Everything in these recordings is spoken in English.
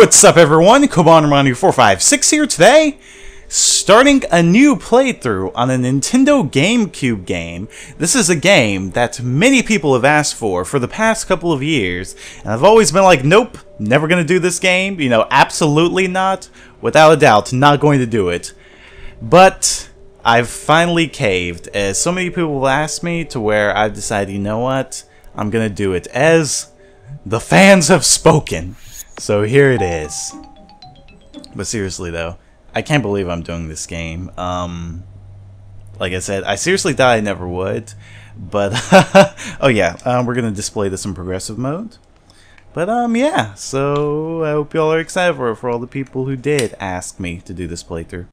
What's up, everyone? KobanRomani456 here today, starting a new playthrough on a Nintendo GameCube game. This is a game that many people have asked for the past couple of years, and I've always been like, nope, never gonna do this game, you know, absolutely not, without a doubt, not going to do it. But I've finally caved, as so many people have asked me, to where I've decided, you know what, I'm gonna do it, as the fans have spoken. So here it is. But seriously though, I can't believe I'm doing this game. Like I said, I seriously thought I never would. But, oh yeah, we're gonna display this in progressive mode. But, yeah, so I hope y'all are excited for all the people who did ask me to do this playthrough.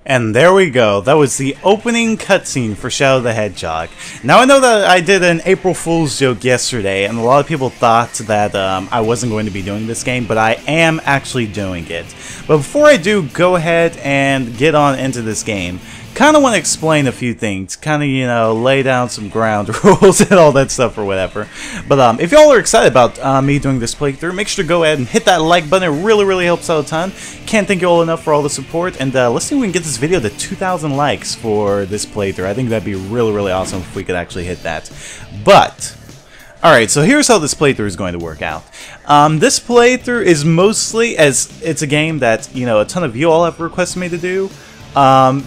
And there we go. That was the opening cutscene for Shadow the Hedgehog. Now I know that I did an April Fool's joke yesterday, and a lot of people thought that I wasn't going to be doing this game, but I am actually doing it. But before I do go ahead and get on into this game, kind of want to explain a few things, kind of, you know, lay down some ground rules and all that stuff or whatever. But if y'all are excited about me doing this playthrough, make sure to go ahead and hit that like button. It really helps out a ton. Can't thank you all enough for all the support, and let's see if we can get this video to 2,000 likes for this playthrough. I think that'd be really awesome if we could actually hit that. But alright, so here's how this playthrough is going to work out. This playthrough is mostly, as it's a game that, you know, a ton of you all have requested me to do.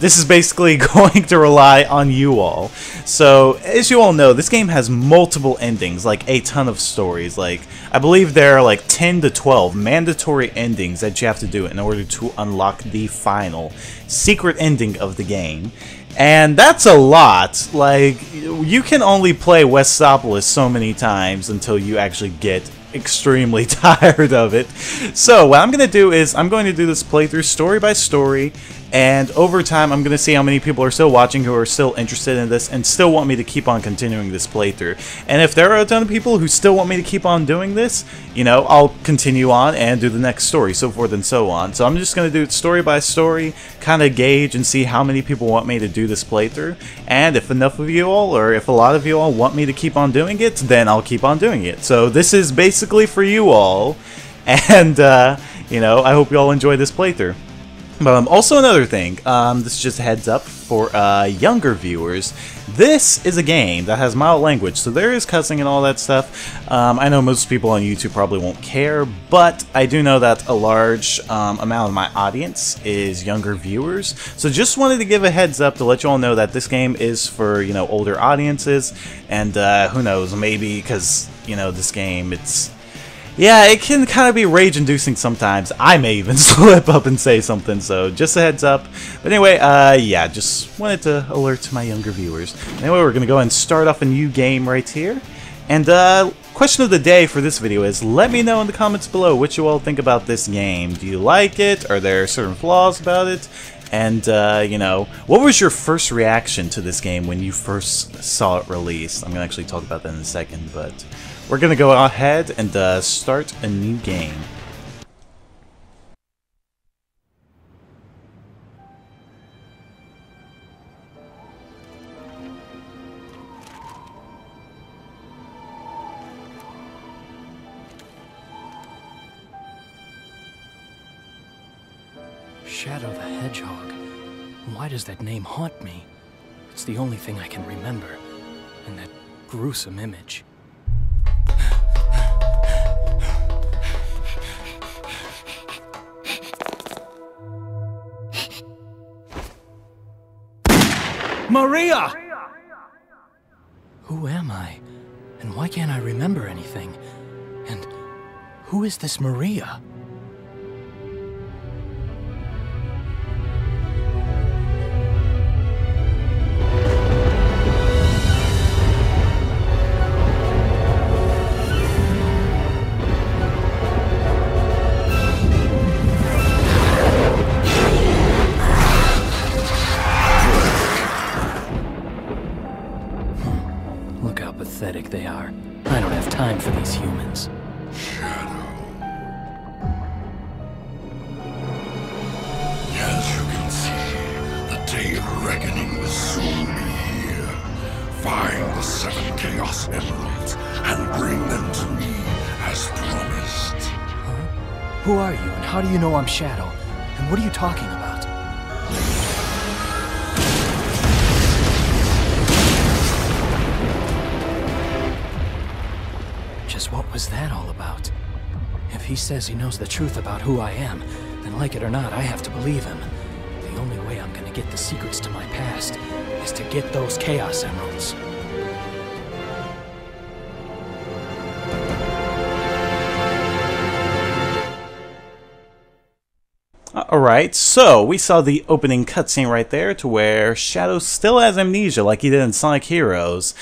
This is basically going to rely on you all. So, as you all know, this game has multiple endings, like a ton of stories. Like, I believe there are like 10 to 12 mandatory endings that you have to do in order to unlock the final secret ending of the game. And that's a lot. Like, you can only play Westopolis so many times until you actually get extremely tired of it. So what I'm going to do is I'm going to do this playthrough story by story, and over time I'm going to see how many people are still watching who are still interested in this and still want me to keep on continuing this playthrough. And if there are a ton of people who still want me to keep on doing this, you know, I'll continue on and do the next story, so forth and so on. So I'm just going to do it story by story, kind of gauge and see how many people want me to do this playthrough. And if enough of you all, or if a lot of you all want me to keep on doing it, then I'll keep on doing it. So this is basically for you all, and you know, I hope you all enjoy this playthrough. But also another thing, this is just a heads up for younger viewers. This is a game that has mild language, so there is cussing and all that stuff. I know most people on YouTube probably won't care, but I do know that a large amount of my audience is younger viewers. So just wanted to give a heads up to let you all know that this game is for, you know, older audiences, and who knows, maybe because, you know, this game, Yeah, it can kind of be rage-inducing sometimes. I may even slip up and say something, so just a heads up. But anyway, yeah, just wanted to alert my younger viewers. Anyway, we're going to go ahead and start off a new game right here. And question of the day for this video is, let me know in the comments below what you all think about this game. Do you like it? Are there certain flaws about it? And, you know, what was your first reaction to this game when you first saw it released? I'm going to actually talk about that in a second, but we're going to go ahead and start a new game. Shadow the Hedgehog. Why does that name haunt me? It's the only thing I can remember. And that gruesome image. Maria! Who am I? And why can't I remember anything? And who is this Maria? Look how pathetic they are. I don't have time for these humans. Shadow. As you can see, the day of reckoning will soon be here. Find the 7 Chaos Emeralds and bring them to me as promised. Huh? Who are you, and how do you know I'm Shadow? And what are you talking about? What was that all about? If he says he knows the truth about who I am, then like it or not, I have to believe him. The only way I'm gonna get the secrets to my past is to get those Chaos Emeralds. Alright, so we saw the opening cutscene right there to where Shadow still has amnesia like he did in Sonic Heroes.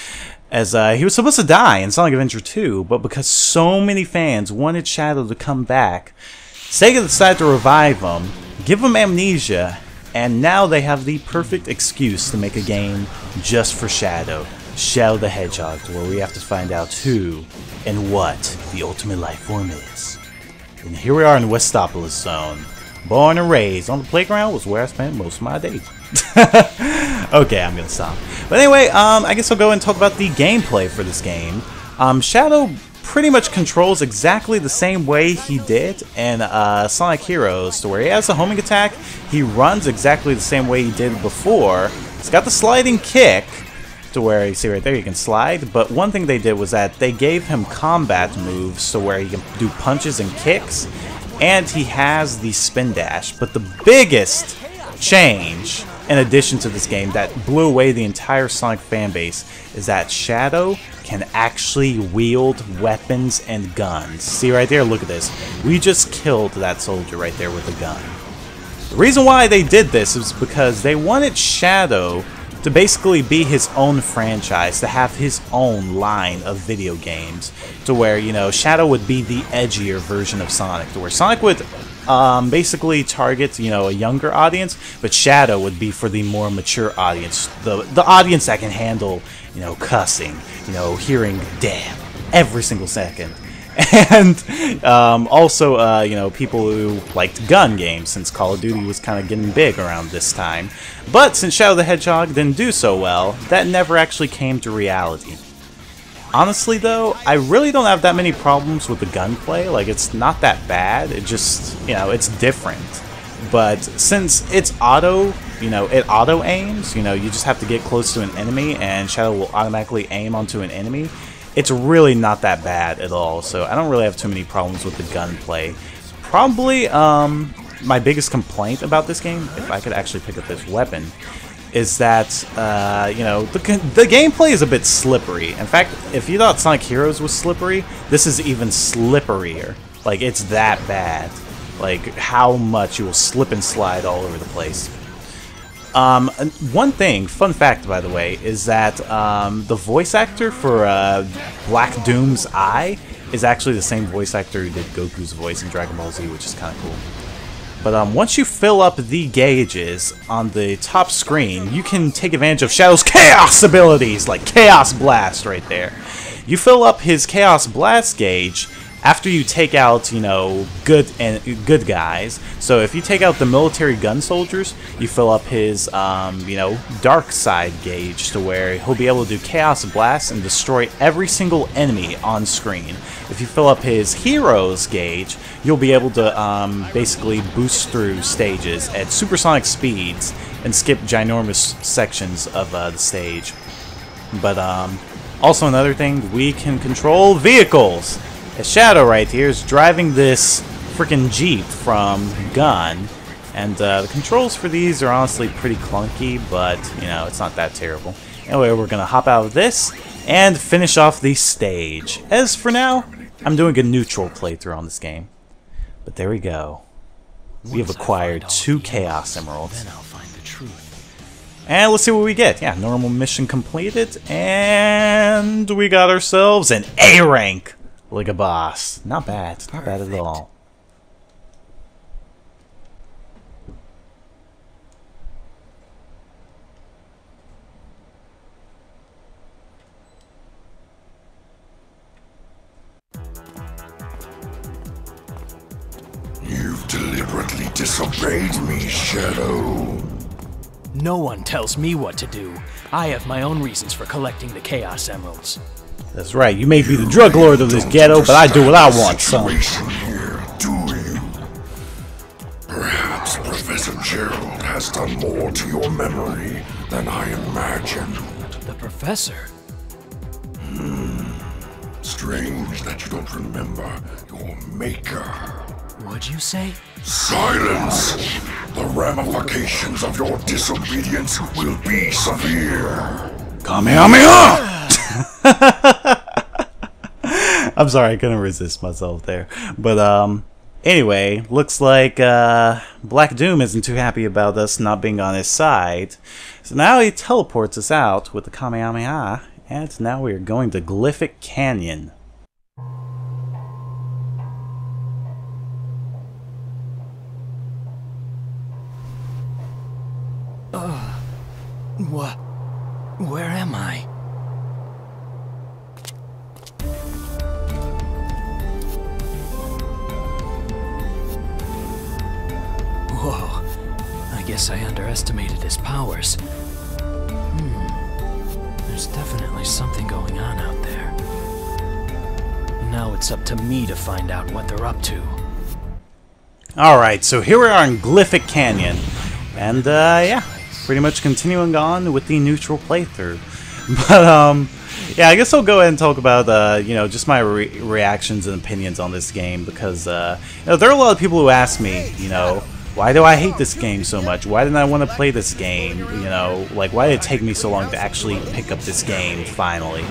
As he was supposed to die in Sonic Adventure 2, but because so many fans wanted Shadow to come back, Sega decided to revive him, give him amnesia, and now they have the perfect excuse to make a game just for Shadow. Shadow the Hedgehog, where we have to find out who and what the ultimate life form is. And here we are in Westopolis Zone. Born and raised on the playground was where I spent most of my days. Okay, I'm gonna stop. But anyway, I guess I'll go and talk about the gameplay for this game. Shadow pretty much controls exactly the same way he did in Sonic Heroes, to where he has a homing attack, he runs exactly the same way he did before. He's got the sliding kick, to where you see right there, you can slide, but one thing they did was that they gave him combat moves, to where he can do punches and kicks, and he has the spin dash. But the biggest change, in addition to this game, that blew away the entire Sonic fanbase, is that Shadow can actually wield weapons and guns. See right there, look at this. We just killed that soldier right there with a gun. The reason why they did this is because they wanted Shadow to basically be his own franchise, to have his own line of video games, to where, you know, Shadow would be the edgier version of Sonic, to where Sonic would basically target, you know, a younger audience, but Shadow would be for the more mature audience, the audience that can handle, you know, cussing, you know, hearing damn every single second. And also, you know, people who liked gun games, since Call of Duty was kind of getting big around this time. But since Shadow the Hedgehog didn't do so well, that never actually came to reality. Honestly though, I really don't have that many problems with the gunplay. Like, it's not that bad, it just, you know, it's different. But since it's auto, you know, it auto aims, you know, you just have to get close to an enemy and Shadow will automatically aim onto an enemy. It's really not that bad at all, so I don't really have too many problems with the gunplay. Probably, my biggest complaint about this game, if I could actually pick up this weapon, is that, you know, the gameplay is a bit slippery. In fact, if you thought Sonic Heroes was slippery, this is even slipperier. Like, it's that bad. Like, how much you will slip and slide all over the place. One thing, fun fact by the way, is that the voice actor for Black Doom's Eye is actually the same voice actor who did Goku's voice in Dragon Ball Z, which is kind of cool. But once you fill up the gauges on the top screen, you can take advantage of Shadow's Chaos abilities, like Chaos Blast right there. You fill up his Chaos Blast gauge after you take out, you know, good guys. So if you take out the military gun soldiers, you fill up his, you know, dark side gauge to where he'll be able to do Chaos Blast and destroy every single enemy on screen. If you fill up his heroes gauge, you'll be able to basically boost through stages at supersonic speeds and skip ginormous sections of the stage. But also another thing, we can control vehicles. Shadow right here is driving this freaking Jeep from Gun, and the controls for these are honestly pretty clunky, but you know, it's not that terrible. Anyway, we're gonna hop out of this and finish off the stage. As for now, I'm doing a neutral playthrough on this game. But there we go. We have acquired 2 Chaos Emeralds. Then I'll find the truth. And let's see what we get. Yeah, normal mission completed, and we got ourselves an A rank. Like a boss. Not bad. Not bad at all. You've deliberately disobeyed me, Shadow. No one tells me what to do. I have my own reasons for collecting the Chaos Emeralds. That's right. You may be the drug lord of this ghetto, but I do what I want, son. Here, do you? Perhaps Professor Gerald has done more to your memory than I imagined. The Professor? Strange that you don't remember your maker. What'd you say? Silence! The ramifications of your disobedience will be severe. Kamehameha! I'm sorry, I couldn't resist myself there. But anyway, looks like Black Doom isn't too happy about us not being on his side. So now he teleports us out with the Kamehameha, and now we are going to Glyphic Canyon. Where am I? Whoa, I guess I underestimated his powers. There's definitely something going on out there. Now it's up to me to find out what they're up to. Alright, so here we are in Glyphic Canyon. And yeah, pretty much continuing on with the neutral playthrough. But yeah, I guess I'll go ahead and talk about you know, just my reactions and opinions on this game, because you know, there are a lot of people who ask me, you know, why do I hate this game so much? Why didn't I want to play this game? You know, like, why did it take me so long to actually pick up this game finally?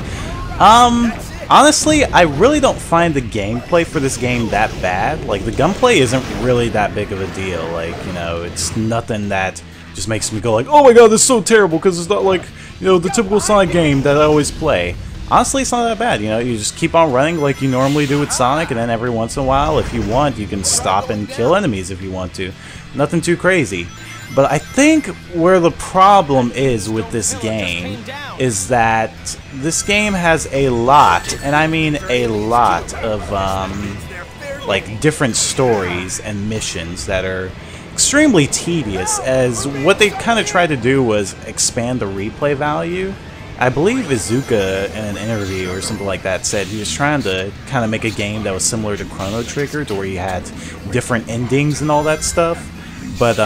Honestly, I really don't find the gameplay for this game that bad. Like, the gunplay isn't really that big of a deal. Like, you know, it's nothing that just makes me go like, oh my god, this is so terrible, because it's not like, you know, the typical Sonic game that I always play. Honestly, it's not that bad. You know, you just keep on running like you normally do with Sonic, and then every once in a while, if you want, you can stop and kill enemies if you want to. Nothing too crazy. But I think where the problem is with this game is that this game has a lot, and I mean a lot, of like different stories and missions that are extremely tedious, as what they kind of tried to do was expand the replay value. I believe Izuka in an interview or something like that said he was trying to kind of make a game that was similar to Chrono Trigger, to where you had different endings and all that stuff. But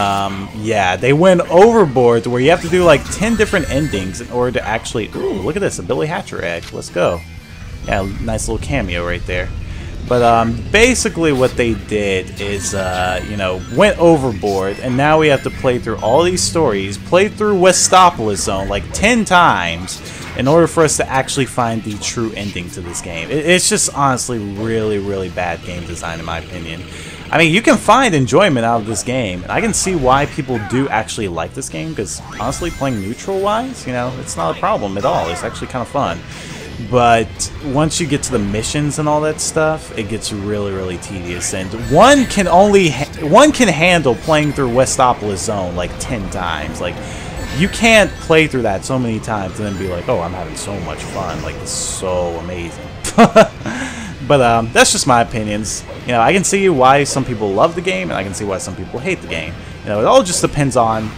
yeah, they went overboard to where you have to do like 10 different endings in order to actually... Ooh, look at this, a Billy Hatcher egg. Let's go. Yeah, nice little cameo right there. But basically what they did is, you know, went overboard, and now we have to play through all these stories, play through Westopolis Zone like 10 times in order for us to actually find the true ending to this game. It's just honestly really, really bad game design in my opinion. I mean, you can find enjoyment out of this game, and I can see why people do actually like this game, because honestly, playing neutral-wise, you know, it's not a problem at all. It's actually kind of fun. But once you get to the missions and all that stuff, it gets really, really tedious. And one can handle playing through Westopolis Zone like 10 times. Like, you can't play through that so many times and then be like, oh, I'm having so much fun. Like, it's so amazing. But that's just my opinions. You know, I can see why some people love the game, and I can see why some people hate the game. You know, it all just depends on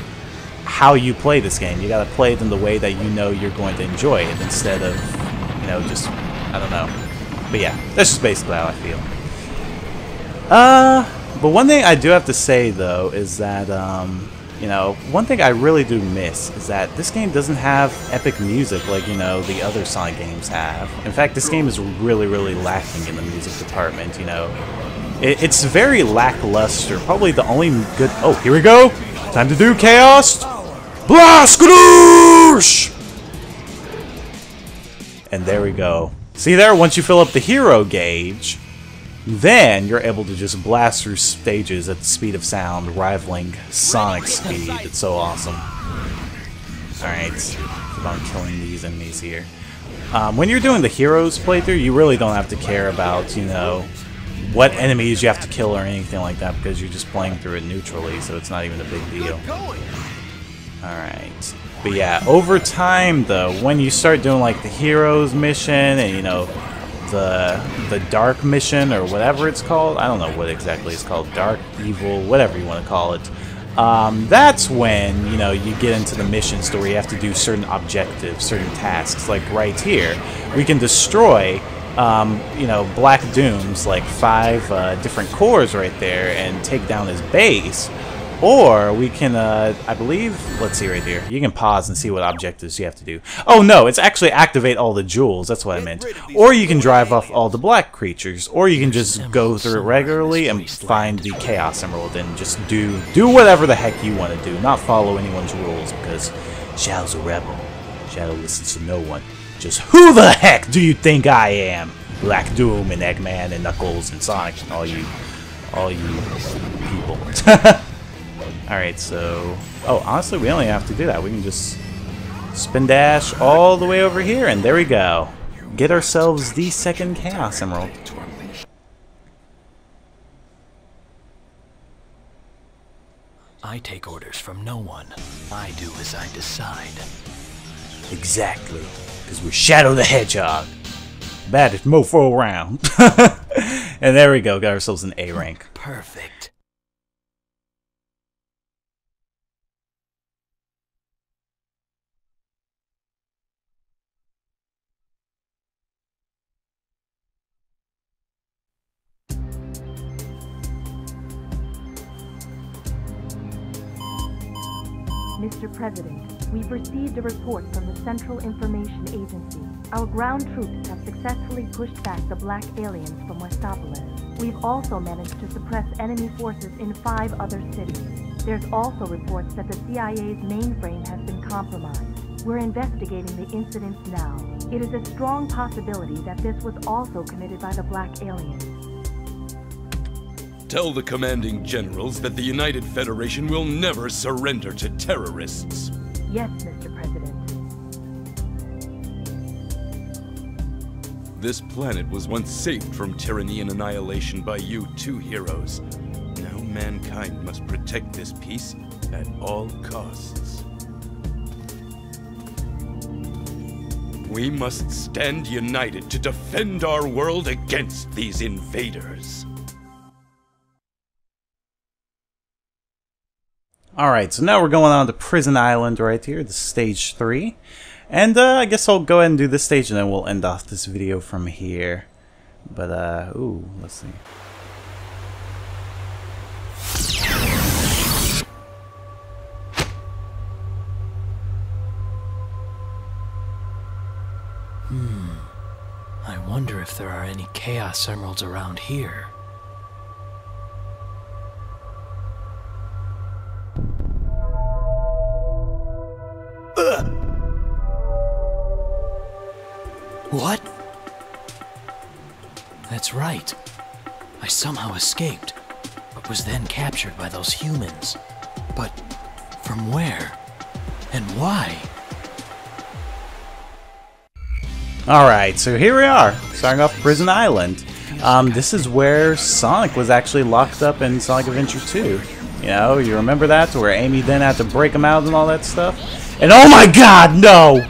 how you play this game. You gotta play it in the way that you know you're going to enjoy it, instead of, you know, just, I don't know. But yeah, that's just basically how I feel. But one thing I do have to say, though, is that, you know, one thing I really do miss is that this game doesn't have epic music like, you know, the other Sonic games have. In fact, this game is really, really lacking in the music department, you know. It's very lackluster. Probably the only good... Oh, here we go! Time to do Chaos! Blast! And there we go. See there? Once you fill up the hero gauge, then you're able to just blast through stages at the speed of sound, rivaling Sonic's speed. It's so awesome. Alright, keep on killing these enemies here. When you're doing the heroes playthrough, you really don't have to care about, you know, what enemies you have to kill or anything like that, because you're just playing through it neutrally, so it's not even a big deal. Alright. But yeah, over time, though, when you start doing, like, the heroes mission and, you know, the dark mission or whatever it's called, I don't know what exactly it's called, dark, evil, whatever you want to call it, that's when, you know, you get into the missions where you have to do certain objectives, certain tasks. Like right here, we can destroy, you know, Black Doom's like 5 different cores right there and take down his base. Or we can, I believe, let's see right here. You can pause and see what objectives you have to do. Oh no, it's actually activate all the jewels, that's what I meant. Or you can drive off all the black creatures. Or you can just go through it regularly and find the Chaos Emerald and just do whatever the heck you want to do. Not follow anyone's rules, because Shadow's a rebel. Shadow listens to no one. Just who the heck do you think I am? Black Doom and Eggman and Knuckles and Sonic and all you people. Alright, so... Oh, honestly, we only have to do that. We can just spin dash all the way over here, and there we go. Get ourselves the second Chaos Emerald. I take orders from no one. I do as I decide. Exactly. Because we're Shadow the Hedgehog. Baddest mofo around. And there we go. Got ourselves an A rank. Perfect. Mr. President, we've received a report from the Central Information Agency. Our ground troops have successfully pushed back the black aliens from Westopolis. We've also managed to suppress enemy forces in 5 other cities. There's also reports that the CIA's mainframe has been compromised. We're investigating the incidents now. It is a strong possibility that this was also committed by the black aliens. Tell the commanding generals that the United Federation will never surrender to terrorists. Yes, Mr. President. This planet was once saved from tyranny and annihilation by you 2 heroes. Now mankind must protect this peace at all costs. We must stand united to defend our world against these invaders. Alright, so now we're going on to Prison Island right here, this is stage 3. And I guess I'll go ahead and do this stage and then we'll end off this video from here. But, ooh, let's see. I wonder if there are any Chaos Emeralds around here. What? That's right. I somehow escaped, but was then captured by those humans. But from where? And why? Alright, so here we are, starting off Prison Island. This is where Sonic was actually locked up in Sonic Adventure 2. You know, you remember that? Where Amy then had to break him out and all that stuff? And oh my god, no!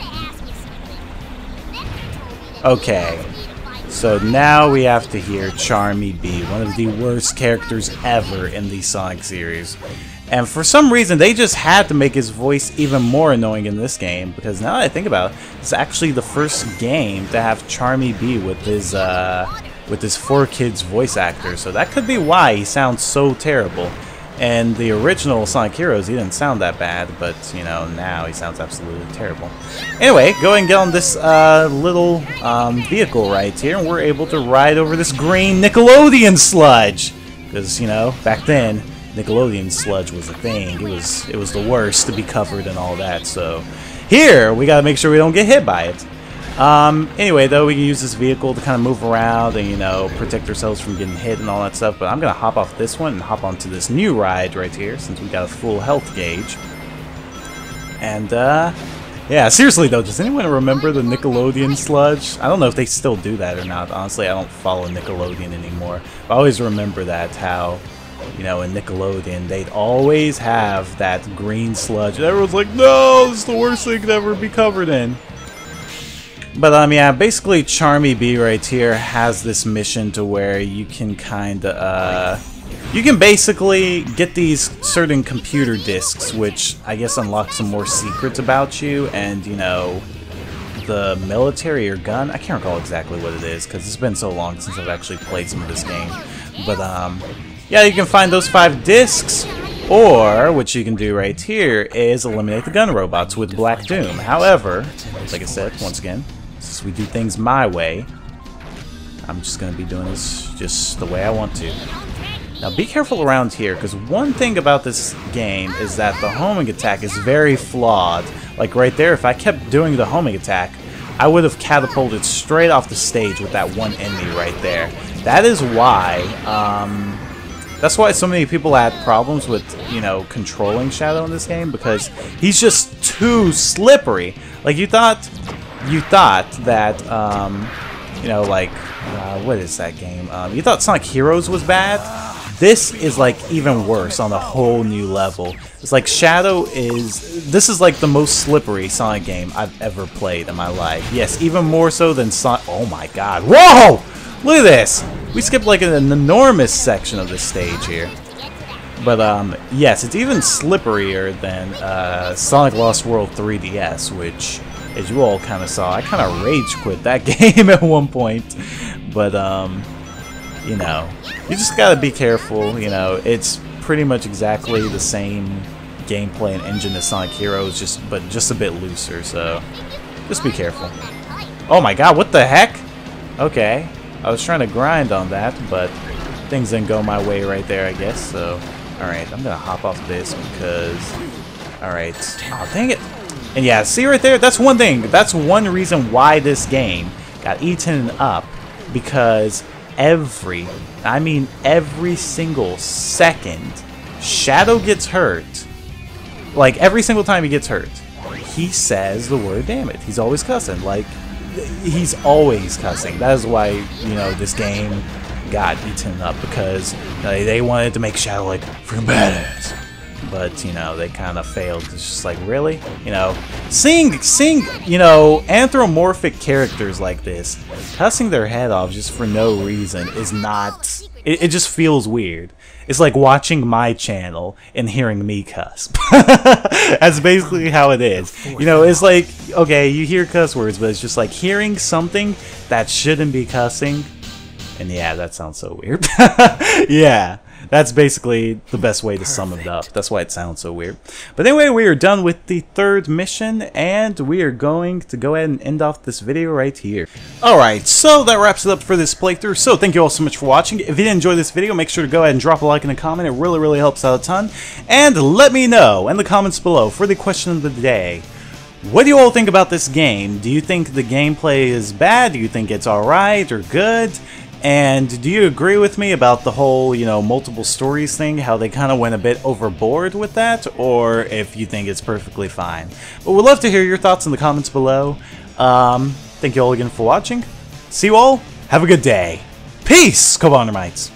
Okay, so now we have to hear Charmy B, one of the worst characters ever in the Sonic series. And for some reason, they just had to make his voice even more annoying in this game, because now that I think about it, it's actually the first game to have Charmy B with his 4Kids voice actor, so that could be why he sounds so terrible. And the original Sonic Heroes, he didn't sound that bad, but, you know, now he sounds absolutely terrible. Anyway, go ahead and get on this little vehicle right here, and we're able to ride over this green Nickelodeon sludge. Because, you know, back then, Nickelodeon sludge was a thing. It was the worst to be covered and all that, so... Here, we gotta make sure we don't get hit by it. Anyway, though, we can use this vehicle to kind of move around and, you know, protect ourselves from getting hit and all that stuff. But I'm going to hop off this one and hop onto this new ride right here, since we got a full health gauge. And, yeah, seriously, though, does anyone remember the Nickelodeon sludge? I don't know if they still do that or not. Honestly, I don't follow Nickelodeon anymore. But I always remember that, how, you know, in Nickelodeon, they'd always have that green sludge. And everyone's like, no, this is the worst thing to ever be covered in. But, yeah, basically Charmy B right here has this mission to where you can kinda, you can basically get these certain computer disks, which I guess unlock some more secrets about you, and, you know, the military or gun, I can't recall exactly what it is, because it's been so long since I've actually played some of this game. But, yeah, you can find those 5 disks, or what you can do right here is eliminate the gun robots with Black Doom. However, like I said, once again, since we do things my way, I'm just going to be doing this just the way I want to. Now be careful around here, because one thing about this game is that the homing attack is very flawed. Like right there, if I kept doing the homing attack, I would have catapulted straight off the stage with that one enemy right there. That is why, that's why so many people had problems with, you know, controlling Shadow in this game, because he's just too slippery. Like you thought that, you know, like, what is that game? You thought Sonic Heroes was bad? This is, like, even worse on a whole new level. It's like this is, like, the most slippery Sonic game I've ever played in my life. Yes, even more so than Sonic. Oh my god. Whoa! Look at this! We skipped, like, an enormous section of this stage here. But, yes, it's even slipperier than Sonic Lost World 3DS, which, as you all kind of saw, I kind of rage quit that game at one point. But, you know, you just gotta be careful. You know, it's pretty much exactly the same gameplay and engine as Sonic Heroes, but just a bit looser, so just be careful. Oh my god, what the heck? Okay, I was trying to grind on that, but things didn't go my way right there, I guess, so... Alright, I'm gonna hop off this because... Alright. Oh, dang it! And yeah, see right there? That's one thing. That's one reason why this game got eaten up. Because every single second Shadow gets hurt, like every single time he gets hurt, he says the word damn it. He's always cussing. Like, he's always cussing. That is why, you know, this game got eaten up, because they wanted to make Shadow like freaking badass. But, you know, they kind of failed. It's just like, really? You know, seeing, you know, anthropomorphic characters like this, cussing their head off just for no reason is not... It just feels weird. It's like watching my channel and hearing me cuss. That's basically how it is. You know, it's like, okay, you hear cuss words, but it's just like hearing something that shouldn't be cussing. And yeah, that sounds so weird. Yeah. That's basically the best way to sum it up. That's why it sounds so weird. But anyway, we are done with the third mission, and we are going to go ahead and end off this video right here. Alright, so that wraps it up for this playthrough. So thank you all so much for watching. If you did enjoy this video, make sure to go ahead and drop a like and a comment. It really, really helps out a ton. And let me know in the comments below for the question of the day. What do you all think about this game? Do you think the gameplay is bad? Do you think it's alright or good? And do you agree with me about the whole, multiple stories thing, how they kind of went a bit overboard with that, or if you think it's perfectly fine? But we'd love to hear your thoughts in the comments below. Thank you all again for watching. See you all. Have a good day. Peace, Commander Mites.